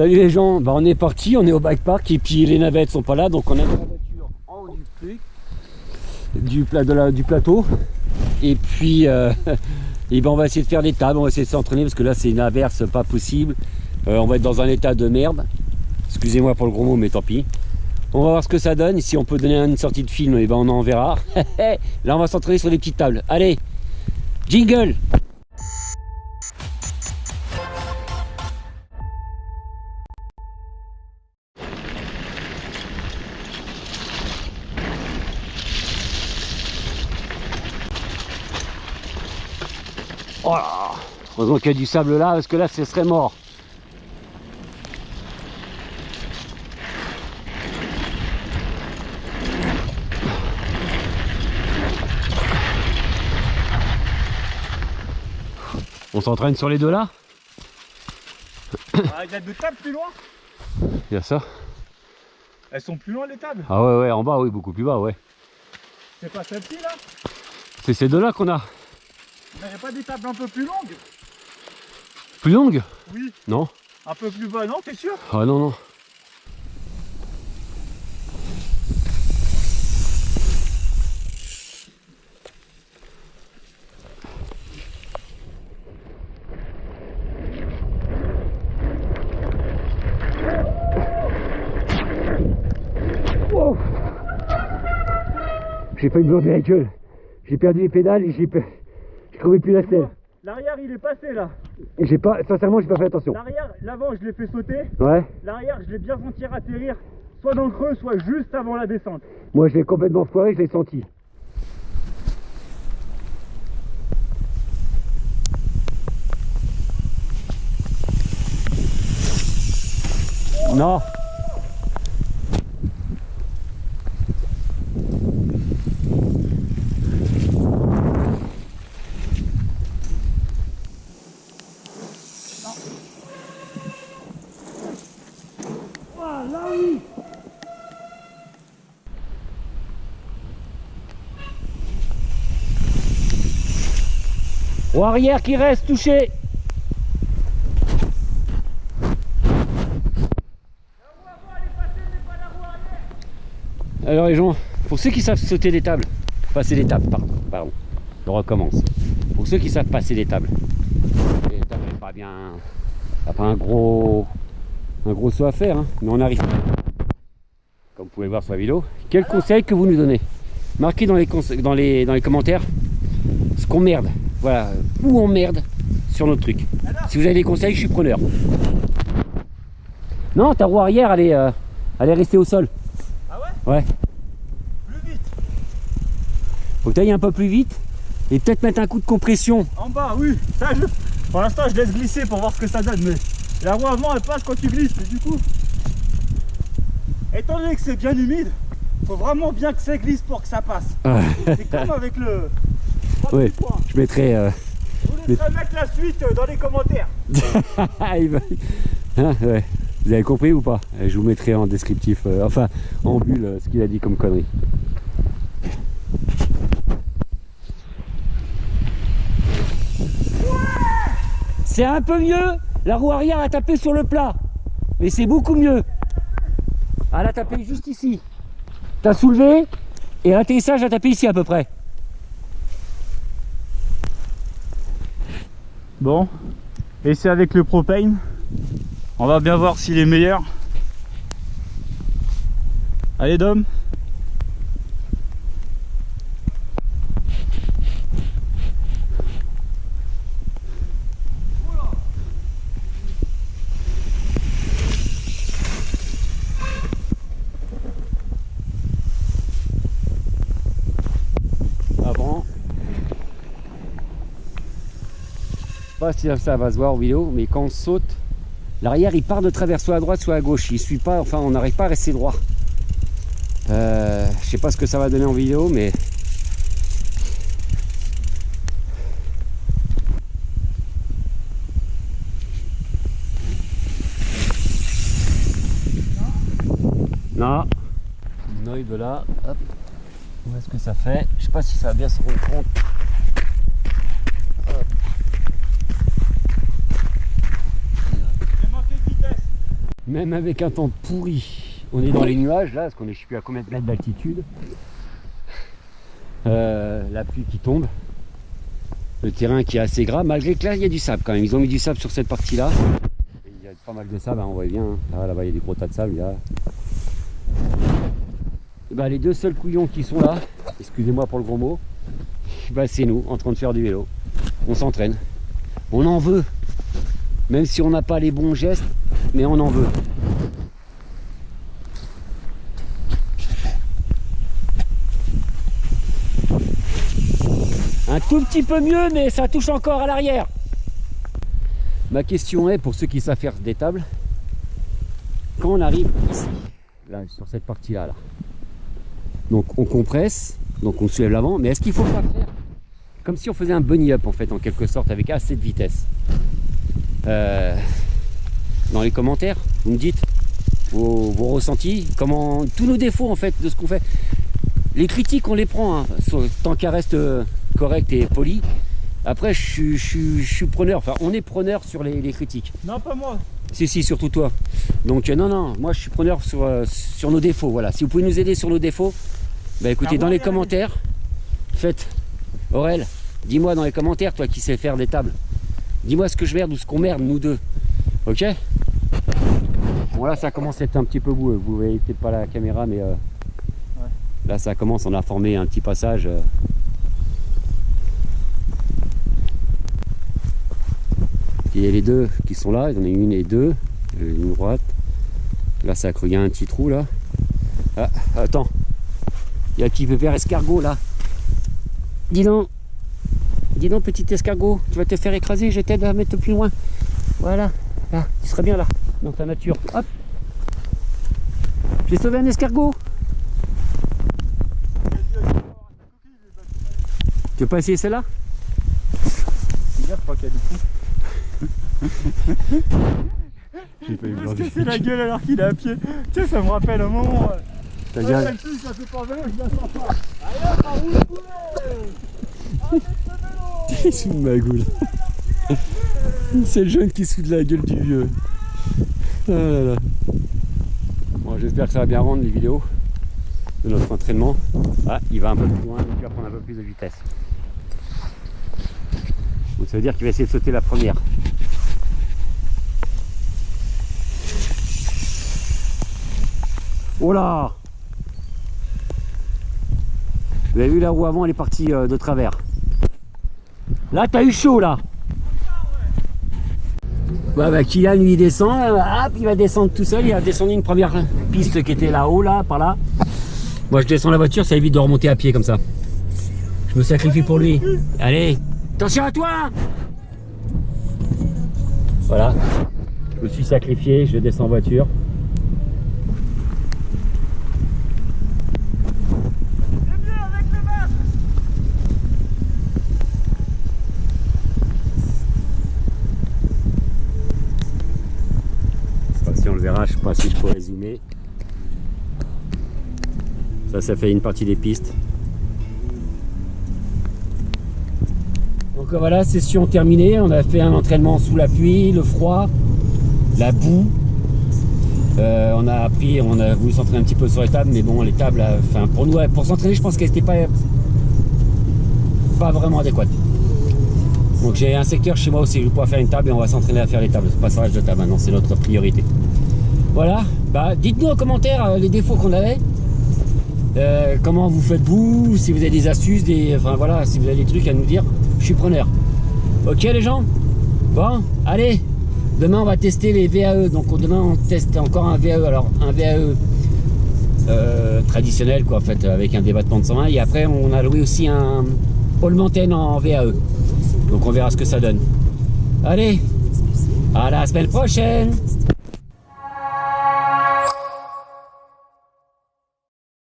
Salut les gens, bah on est parti, on est au bike park et puis les navettes sont pas là, donc on a mis la voiture en haut du truc, du plateau, et puis et ben on va essayer de faire des tables, on va essayer de s'entraîner parce que là c'est une averse pas possible, on va être dans un état de merde, excusez-moi pour le gros mot mais tant pis. On va voir ce que ça donne, et si on peut donner une sortie de film, et ben on en verra. Là on va s'entraîner sur des petites tables, allez, jingle. Oh là, heureusement qu'il y a du sable là, parce que là ce serait mort. On s'entraîne sur les deux là. Ah, il y a deux tables plus loin. Il y a ça. Elles sont plus loin les tables. Ah ouais, ouais, en bas, oui, beaucoup plus bas, ouais. C'est pas celle-ci là. C'est ces deux là qu'on a. Mais il n'y a pas des tables un peu plus longues? Plus longues? Oui. Non. Un peu plus bas, non, t'es sûr? Ah non, non. Wow. J'ai failli me planter la gueule. J'ai perdu les pédales et j'ai trouvé plus la selle. L'arrière il est passé là. Et j'ai pas, sincèrement, j'ai pas fait attention. L'arrière, l'avant je l'ai fait sauter. Ouais. L'arrière je l'ai bien senti atterrir, soit dans le creux, soit juste avant la descente. Moi, je l'ai complètement foiré, je l'ai senti. Non. Ah, là oui. Au arrière qui reste touché. Alors les gens, pour ceux qui savent sauter des tables, passer des tables, pardon, je recommence. Pour ceux qui savent passer des tables, les tables c'est pas bien, t'as pas un gros saut à faire, hein, mais on arrive. Comme vous pouvez le voir sur la vidéo, quel conseil que vous nous donnez? Marquez dans les commentaires ce qu'on merde, voilà, où on merde sur notre truc. Si vous avez des conseils, je suis preneur. Non, ta roue arrière, elle est restée au sol. Ah ouais? Ouais. Plus vite. Faut que tu ailles un peu plus vite et peut-être mettre un coup de compression. En bas, oui. Ça, pour l'instant je laisse glisser pour voir ce que ça donne, mais la roue avant elle passe quand tu glisses, mais du coup, étant donné que c'est bien humide, faut vraiment bien que ça glisse pour que ça passe. C'est comme avec le... Oui, je mettrai... Je vous laisserai mettre la suite dans les commentaires. Hein, ouais. Vous avez compris ou pas? Je vous mettrai en descriptif, enfin en bulle, ce qu'il a dit comme connerie. C'est un peu mieux. La roue arrière a tapé sur le plat, mais c'est beaucoup mieux. Elle a tapé juste ici. T'as soulevé et l'atterrissage a tapé ici à peu près. Bon, et c'est avec le propane. On va bien voir s'il est meilleur. Allez Dom. Avant. Je sais pas si ça va se voir en vidéo, mais quand on saute, l'arrière il part de travers soit à droite soit à gauche. Il suit pas, enfin on n'arrive pas à rester droit. Je sais pas ce que ça va donner en vidéo, mais non. Une oeil de là, hop. Où est-ce que ça fait? Je sais pas si ça va bien se rendre compte. Même avec un temps pourri, on est dans les nuages là, parce qu'on est je sais plus à combien de mètres d'altitude. La pluie qui tombe. Le terrain qui est assez gras, malgré que là il y a du sable quand même. Ils ont mis du sable sur cette partie là. Il y a pas mal de sable, hein, on voit bien. Hein. Là-bas il y a des gros tas de sable. Là. Et bah, les deux seuls couillons qui sont là, excusez-moi pour le gros mot, bah, c'est nous en train de faire du vélo. On s'entraîne. On en veut. Même si on n'a pas les bons gestes, mais on en veut. Un tout petit peu mieux, mais ça touche encore à l'arrière. Ma question est, pour ceux qui savent faire des tables, quand on arrive ici, là, sur cette partie-là, là, donc on compresse, donc on soulève l'avant, mais est-ce qu'il faut pas faire comme si on faisait un bunny up en fait, en quelque sorte, avec assez de vitesse? Dans les commentaires, vous me dites vos ressentis, comment, tous nos défauts en fait de ce qu'on fait. Les critiques on les prend, hein, tant qu'elles restent correctes et polies. Après je suis preneur, enfin on est preneur sur les critiques. Non, pas moi. Si, surtout toi. Donc non, moi je suis preneur sur nos défauts. Voilà, si vous pouvez nous aider sur nos défauts, bah écoutez, dans les commentaires, faites. Aurel, dis-moi dans les commentaires, toi qui sais faire des tables, dis-moi ce que je merde ou ce qu'on merde, nous deux. Ok? Bon là ça commence à être un petit peu boueux, vous voyez peut-être pas la caméra, mais ouais. Là ça commence, on a formé un petit passage. Il y a les deux qui sont là, il y en a une et deux, une droite. Là ça a cru, il y a un petit trou là. Ah, attends, il y a un petit pépère escargot là. Dis donc petit escargot, tu vas te faire écraser, je t'aide à mettre plus loin. Voilà, là, tu serais bien là, dans ta nature. Hop, j'ai sauvé un escargot. Tu veux pas essayer celle-là? Regarde, je crois qu'il y a du coup. Parce que c'est la gueule alors qu'il est à pied. Tu sais, ça me rappelle un moment. Ta gueule. Le plus, ça fait pas vélo, je la sens pas. Allez, hop, en roule, poulet. Avec le vélo. Il se fout de ma gueule. C'est le jeune qui se fout de la gueule du vieux. Ah là là. Bon, j'espère que ça va bien rendre les vidéos de notre entraînement. Ah, il va un peu plus loin, donc il va prendre un peu plus de vitesse. Donc ça veut dire qu'il va essayer de sauter la première. Oh là! Vous avez vu la roue avant, elle est partie de travers. Là, t'as eu chaud là. Bah, Kylian lui il descend, hop, il va descendre tout seul. Il a descendu une première piste qui était là-haut, là, par là. Moi je descends la voiture, ça évite de remonter à pied comme ça. Je me sacrifie pour lui. Allez, attention à toi! Voilà, je me suis sacrifié, je descends en voiture. Si on le verra, je ne sais pas si je pourrais zoomer. Ça fait une partie des pistes. Donc voilà, session terminée. On a fait un entraînement sous la pluie, le froid, la boue. On a voulu s'entraîner un petit peu sur les tables, mais bon, les tables, enfin pour nous, pour s'entraîner, je pense qu'elles n'étaient pas vraiment adéquates. Donc j'ai un secteur chez moi aussi, je vais pouvoir faire une table et on va s'entraîner à faire les tables. Ce passage de table maintenant, c'est notre priorité. Voilà, bah dites-nous en commentaire les défauts qu'on avait. Comment vous faites vous, si vous avez des astuces, enfin voilà, si vous avez des trucs à nous dire, je suis preneur. Ok les gens? Bon, allez, demain on va tester les VAE. Donc demain on teste encore un VAE. Alors un VAE traditionnel quoi, en fait, avec un débattement de 120. Et après on a loué aussi un All Mountain en VAE. Donc on verra ce que ça donne. Allez, à la semaine prochaine.